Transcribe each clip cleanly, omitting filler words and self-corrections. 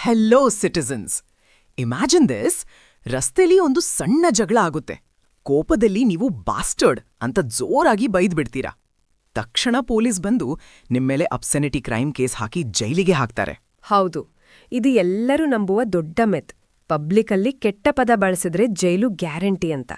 Hello citizens, imagine this. ರಸ್ತೆಲಿ ಒಂದು ಸಣ್ಣ ಜಗಳ ಆಗುತ್ತೆ. ಕೋಪದಲ್ಲಿ ನೀವು ಬಾಸ್ಟರ್ಡ್ ಅಂತ ಜೋರಾಗಿ ಬೈದ್ಬಿಡ್ತೀರಾ. ತಕ್ಷಣ ಪೊಲೀಸ್ ಬಂದು ನಿಮ್ಮೇಲೆ ಅಬ್ಸೆನಿಟಿ ಕ್ರೈಮ್ ಕೇಸ್ ಹಾಕಿ ಜೈಲಿಗೆ ಹಾಕ್ತಾರೆ. ಹೌದು, ಇದು ಎಲ್ಲರೂ ನಂಬುವ ದೊಡ್ಡ ಮೆತ್. ಪಬ್ಲಿಕಲ್ಲಿ ಕೆಟ್ಟ ಪದ ಬಳಸಿದ್ರೆ ಜೈಲು ಗ್ಯಾರಂಟಿ ಅಂತ.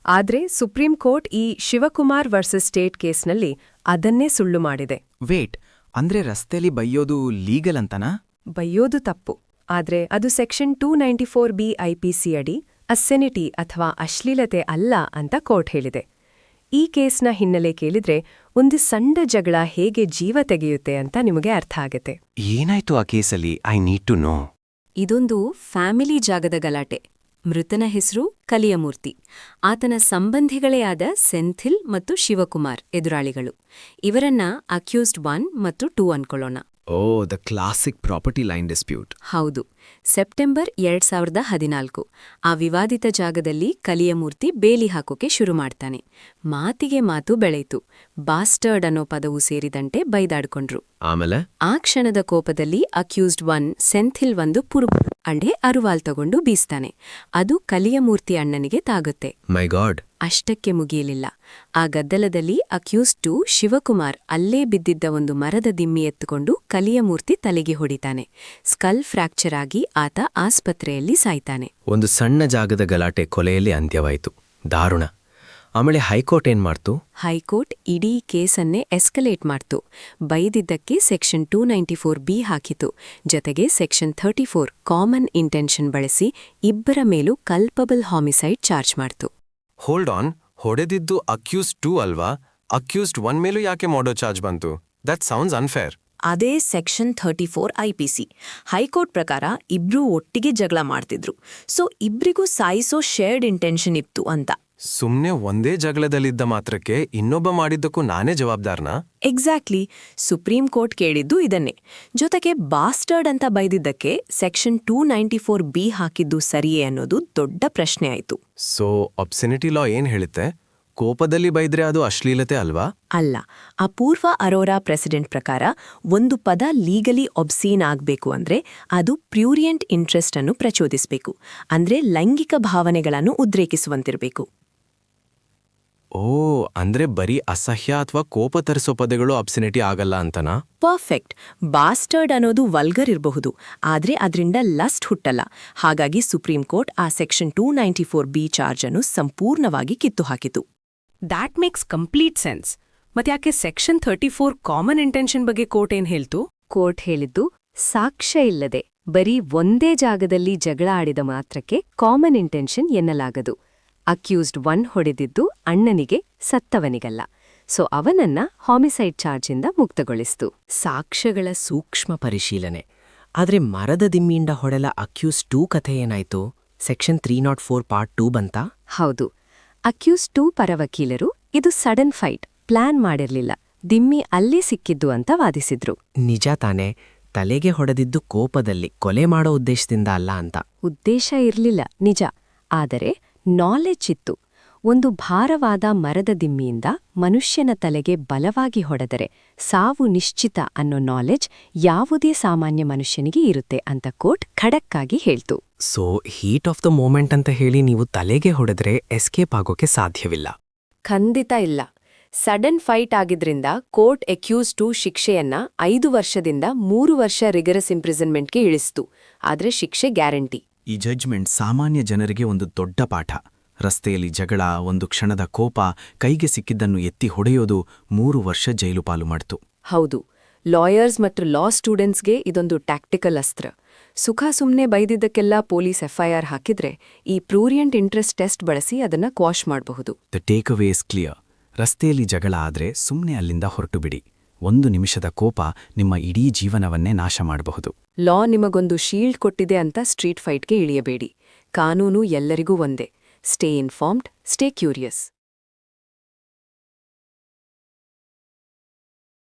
ಆದ್ರೆ ಸುಪ್ರೀಂ ಕೋರ್ಟ್ ಈ ಶಿವಕುಮಾರ್ ವರ್ಸಸ್ ಸ್ಟೇಟ್ ಕೇಸ್ನಲ್ಲಿ ಅದನ್ನೇ ಸುಳ್ಳು ಮಾಡಿದೆ. ವೇಟ್, ಅಂದ್ರೆ ರಸ್ತೆಲಿ ಬೈಯೋದು ಲೀಗಲ್ ಅಂತನಾ? ಬೈಯೋದು ತಪ್ಪು, ಆದ್ರೆ ಅದು ಸೆಕ್ಷನ್ 294B IPC ಅಡಿ ಅಸ್ಸೆನಿಟಿ ಅಥವಾ ಅಶ್ಲೀಲತೆ ಅಲ್ಲ ಅಂತ ಕೋರ್ಟ್ ಹೇಳಿದೆ. ಈ ಕೇಸ್ನ ಹಿನ್ನೆಲೆ ಕೇಳಿದ್ರೆ ಒಂದು ಸಣ್ಣ ಜಗಳ ಹೇಗೆ ಜೀವ ತೆಗೆಯುತ್ತೆ ಅಂತ ನಿಮಗೆ ಅರ್ಥ ಆಗತ್ತೆ. ಏನಾಯ್ತು ಆ ಕೇಸಲ್ಲಿ? I need to know. ಇದೊಂದು ಫ್ಯಾಮಿಲಿ ಜಾಗದ ಗಲಾಟೆ. ಮೃತನ ಹೆಸರು ಕಲಿಯಮೂರ್ತಿ. ಆತನ ಸಂಬಂಧಿಗಳೇ ಆದ ಸೆಂಥಿಲ್ ಮತ್ತು ಶಿವಕುಮಾರ್ ಎದುರಾಳಿಗಳು. ಇವರನ್ನ ಅಕ್ಯೂಸ್ಡ್ 1 ಮತ್ತು 2 ಅನ್ಕೊಳ್ಳೋಣ. Oh, the classic property line dispute. ಹೌದು. ಸೆಪ್ಟೆಂಬರ್ 2014 ಆ ವಿವಾದಿತ ಜಾಗದಲ್ಲಿ ಕಲಿಯಮೂರ್ತಿ ಬೇಲಿ ಹಾಕೋಕೆ ಶುರು ಮಾಡ್ತಾನೆ. ಮಾತಿಗೆ ಮಾತು ಬೆಳೆಯಿತು. ಬಾಸ್ಟರ್ಡ್ ಅನ್ನೋ ಪದವು ಸೇರಿದಂತೆ ಬೈದಾಡ್ಕೊಂಡ್ರು. ಆಮೇಲೆ ಆ ಕ್ಷಣದ ಕೋಪದಲ್ಲಿ ಅಕ್ಯೂಸ್ಡ್ 1 ಸೆಂಥಿಲ್ ಒಂದು ಅಂಡೆ ಅರುವಾಲ್ ತಗೊಂಡು ಬೀಸ್ತಾನೆ. ಅದು ಕಲಿಯಮೂರ್ತಿ ಅಣ್ಣನಿಗೆ ತಾಗುತ್ತೆ. ಮೈ ಗಾಡ್. ಅಷ್ಟಕ್ಕೆ ಮುಗಿಯಲಿಲ್ಲ. ಆ ಗದ್ದಲದಲ್ಲಿ ಅಕ್ಯೂಸ್ಡ್ 2 ಶಿವಕುಮಾರ್ ಅಲ್ಲೇ ಬಿದ್ದಿದ್ದ ಒಂದು ಮರದ ದಿಮ್ಮಿ ಎತ್ತುಕೊಂಡು ಕಲಿಯಮೂರ್ತಿ ತಲೆಗೆ ಹೊಡಿತಾನೆ. ಸ್ಕಲ್ ಫ್ರಾಕ್ಚರ್ ಆಗಿ ಆತ ಆಸ್ಪತ್ರೆಯಲ್ಲಿ ಸಾಯ್ತಾನೆ. ಒಂದು ಸಣ್ಣ ಜಾಗದ ಗಲಾಟೆ ಕೊಲೆಯಲ್ಲಿ ಅಂತ್ಯವಾಯಿತು. ದಾರುಣ. ಆಮೇಲೆ ಹೈಕೋರ್ಟ್ ಏನ್ ಮಾಡ್ತು? ಹೈಕೋರ್ಟ್ ಇಡೀ ಕೇಸನ್ನೇ ಎಸ್ಕಲೇಟ್ ಮಾಡ್ತು. ಬೈದಿದ್ದಕ್ಕೆ ಸೆಕ್ಷನ್ 294B ಹಾಕಿತು. ಜೊತೆಗೆ ಸೆಕ್ಷನ್ 34 ಕಾಮನ್ ಇಂಟೆನ್ಷನ್ ಬಳಸಿ ಇಬ್ಬರ ಮೇಲೂ ಕಲ್ಪಬಲ್ ಹಾಮಿಸೈಡ್ ಚಾರ್ಜ್ ಮಾಡ್ತು. ಹೋಲ್ಡ್ ಆನ್, ಹೊಡೆದಿದ್ದು ಅಕ್ಯೂಸ್ಡ್ 2 ಅಲ್ವಾ? ಅಕ್ಯೂಸ್ಡ್ 1 ಮೇಲೂ ಯಾಕೆ ಮಾಡೋ ಚಾರ್ಜ್ ಬಂತು? That sounds unfair. ಅದೇ ಸೆಕ್ಷನ್ 34 IPC. ಹೈಕೋರ್ಟ್ ಪ್ರಕಾರ ಇಬ್ರೂ ಒಟ್ಟಿಗೆ ಜಗಳ ಮಾಡ್ತಿದ್ರು, ಸೊ ಇಬ್ರಿಗೂ ಸಾಯಿಸೋ ಶೇರ್ಡ್ ಇಂಟೆನ್ಷನ್ ಇತ್ತು ಅಂತ. ಸುಮ್ನೆ ಒಂದೇ ಜಗಳದಲ್ಲಿದ್ದ ಮಾತ್ರಕ್ಕೆ ಇನ್ನೊಬ್ಬ ಮಾಡಿದ್ದಕ್ಕೂ ನಾನೇ ಜವಾಬ್ದಾರ್ನಾ? ಎಕ್ಸಾಕ್ಟ್ಲಿ. ಸುಪ್ರೀಂ ಕೋರ್ಟ್ ಕೇಳಿದ್ದು ಇದನ್ನೇ. ಜೊತೆಗೆ ಬಾಸ್ಟರ್ಡ್ ಅಂತ ಬೈದಿದ್ದಕ್ಕೆ ಸೆಕ್ಷನ್ 294B ಹಾಕಿದ್ದು ಸರಿಯೇ ಅನ್ನೋದು ದೊಡ್ಡ ಪ್ರಶ್ನೆ ಆಯಿತು. ಸೊ ಅಬ್ಸೆನಿಟಿ ಲಾ ಏನ್ ಹೇಳುತ್ತೆ? ಕೋಪದಲ್ಲಿ ಬೈದ್ರೆ ಅದು ಅಶ್ಲೀಲತೆ ಅಲ್ವಾ? ಅಲ್ಲ. ಅಪೂರ್ವ ಅರೋರಾ ಪ್ರೆಸಿಡೆಂಟ್ ಪ್ರಕಾರ ಒಂದು ಪದ ಲೀಗಲಿ ಒಬ್ಸೀನ್ ಆಗ್ಬೇಕು ಅಂದ್ರೆ ಅದು ಪ್ಯೂರಿಯಂಟ್ ಇಂಟ್ರೆಸ್ಟ್ ಅನ್ನು ಪ್ರಚೋದಿಸಬೇಕು, ಅಂದ್ರೆ ಲೈಂಗಿಕ ಭಾವನೆಗಳನ್ನು ಉದ್ರೇಕಿಸುವಂತಿರಬೇಕು. ಓ, ಅಂದ್ರೆ ಬರೀ ಅಸಹ್ಯ ಅಥವಾ ಕೋಪ ತರಿಸೋ ಪದಗಳು ಅಬ್ಸೆನಿಟಿ ಆಗಲ್ಲ ಅಂತನಾ? ಪರ್ಫೆಕ್ಟ್. ಬಾಸ್ಟರ್ಡ್ ಅನ್ನೋದು ವಲ್ಗರ್ ಇರಬಹುದು, ಆದ್ರೆ ಅದರಿಂದ ಲಸ್ಟ್ ಹುಟ್ಟಲ್ಲ. ಹಾಗಾಗಿ ಸುಪ್ರೀಂ ಕೋರ್ಟ್ ಆ ಸೆಕ್ಷನ್ 294B ಚಾರ್ಜ್ ಅನ್ನು ಸಂಪೂರ್ಣವಾಗಿ ಕಿತ್ತು ಹಾಕಿತು. That makes complete sense. ಮತ್ತ್ಯಾಕೆ ಸೆಕ್ಷನ್ 34 ಕಾಮನ್ ಇಂಟೆನ್ಷನ್ ಬಗ್ಗೆ ಕೋರ್ಟ್ ಏನ್ ಹೇಳ್ತು? ಕೋರ್ಟ್ ಹೇಳಿದ್ದು ಸಾಕ್ಷ್ಯ ಇಲ್ಲದೆ ಬರೀ ಒಂದೇ ಜಾಗದಲ್ಲಿ ಜಗಳ ಆಡಿದ ಮಾತ್ರಕ್ಕೆ ಕಾಮನ್ ಇಂಟೆನ್ಷನ್ ಎನ್ನಲಾಗದು. ಅಕ್ಯೂಸ್ಡ್ 1 ಹೊಡೆದಿದ್ದು ಅಣ್ಣನಿಗೆ, ಸತ್ತವನಿಗಲ್ಲ. ಸೊ ಅವನನ್ನ ಹಾಮಿಸೈಡ್ ಚಾರ್ಜಿಂದ ಮುಕ್ತಗೊಳಿಸ್ತು. ಸಾಕ್ಷ್ಯಗಳ ಸೂಕ್ಷ್ಮ ಪರಿಶೀಲನೆ. ಆದ್ರೆ ಮರದ ದಿಮ್ಮಿಯಿಂದ ಹೊಡೆಲ ಅಕ್ಯೂಸ್ಡ್ 2 ಕಥೆ ಏನಾಯ್ತು? ಸೆಕ್ಷನ್ 304 ಪಾರ್ಟ್ 2 ಬಂತಾ? ಹೌದು. ಅಕ್ಯೂಸ್ಡ್ 2 ಪರ ವಕೀಲರು ಇದು ಸಡನ್ ಫೈಟ್, ಪ್ಲಾನ್ ಮಾಡಿರ್ಲಿಲ್ಲ, ದಿಮ್ಮಿ ಅಲ್ಲೇ ಸಿಕ್ಕಿದ್ದು ಅಂತ ವಾದಿಸಿದ್ರು. ನಿಜ ತಾನೆ? ತಲೆಗೆ ಹೊಡೆದಿದ್ದು ಕೋಪದಲ್ಲಿ, ಕೊಲೆ ಮಾಡೋ ಉದ್ದೇಶದಿಂದ ಅಲ್ಲ ಅಂತ. ಉದ್ದೇಶ ಇರ್ಲಿಲ್ಲ ನಿಜ, ಆದರೆ ನಾಲೆಜ್ ಇತ್ತು. ಒಂದು ಭಾರವಾದ ಮರದ ದಿಮ್ಮಿಯಿಂದ ಮನುಷ್ಯನ ತಲೆಗೆ ಬಲವಾಗಿ ಹೊಡೆದರೆ ಸಾವು ನಿಶ್ಚಿತ ಅನ್ನೋ ನಾಲೆಜ್ ಯಾವುದೇ ಸಾಮಾನ್ಯ ಮನುಷ್ಯನಿಗೆ ಇರುತ್ತೆ ಅಂತ ಕೋರ್ಟ್ ಖಡಕ್ಕಾಗಿ ಹೇಳ್ತು. So heat of the moment ಅಂತ ಹೇಳಿ ನೀವು ತಲೆಗೆ ಹೊಡೆದ್ರೆ ಎಸ್ಕೇಪ್ ಆಗೋಕೆ ಸಾಧ್ಯವಿಲ್ಲ? ಖಂಡಿತ ಇಲ್ಲ. ಸಡನ್ ಫೈಟ್ ಆಗಿದ್ರಿಂದ ಕೋರ್ಟ್ ಅಕ್ಯೂಸ್ಡ್ 2 ಶಿಕ್ಷೆಯನ್ನ 5 ವರ್ಷದಿಂದ 3 ವರ್ಷ ರಿಗರಸ್ ಇಂಪ್ರಿಸನ್ಮೆಂಟ್ಗೆ ಇಳಿಸ್ತು. ಆದ್ರೆ ಶಿಕ್ಷೆ ಗ್ಯಾರಂಟಿ. ಈ ಜಡ್ಜ್ಮೆಂಟ್ ಸಾಮಾನ್ಯ ಜನರಿಗೆ ಒಂದು ದೊಡ್ಡ ಪಾಠ. ರಸ್ತೆಯಲ್ಲಿ ಜಗಳ, ಒಂದು ಕ್ಷಣದ ಕೋಪ, ಕೈಗೆ ಸಿಕ್ಕಿದ್ದನ್ನು ಎತ್ತಿ ಹೊಡೆಯೋದು 3 ವರ್ಷ ಜೈಲು ಪಾಲು ಮಾಡ್ತು. ಹೌದು. ಲಾಯರ್ಸ್ ಮತ್ತು ಲಾ ಸ್ಟೂಡೆಂಟ್ಸ್ಗೆ ಇದೊಂದು ಟ್ಯಾಕ್ಟಿಕಲ್ ಅಸ್ತ್ರ. ಸುಮ್ನೆ ಬೈದಿದ್ದಕ್ಕೆಲ್ಲ ಪೊಲೀಸ್ FIR ಹಾಕಿದ್ರೆ ಈ ಪ್ಯೂರಿಯಂಟ್ ಇಂಟ್ರೆಸ್ಟ್ ಟೆಸ್ಟ್ ಬಳಸಿ ಅದನ್ನ ಕ್ವಾಶ್ ಮಾಡಬಹುದು. The take away is clear. ರಸ್ತೆಯಲ್ಲಿ ಜಗಳ ಆದ್ರೆ ಸುಮ್ಮನೆ ಅಲ್ಲಿಂದ ಹೊರಟು ಬಿಡಿ. 1 ನಿಮಿಷದ ಕೋಪ ನಿಮ್ಮ ಇಡೀ ಜೀವನವನ್ನೇ ನಾಶ ಮಾಡಬಹುದು. ಲಾ ನಿಮಗೊಂದು ಶೀಲ್ಡ್ ಕೊಟ್ಟಿದೆ ಅಂತ ಸ್ಟ್ರೀಟ್ ಫೈಟ್ಗೆ ಇಳಿಯಬೇಡಿ. ಕಾನೂನು ಎಲ್ಲರಿಗೂ ಒಂದೇ. Stay informed, stay curious.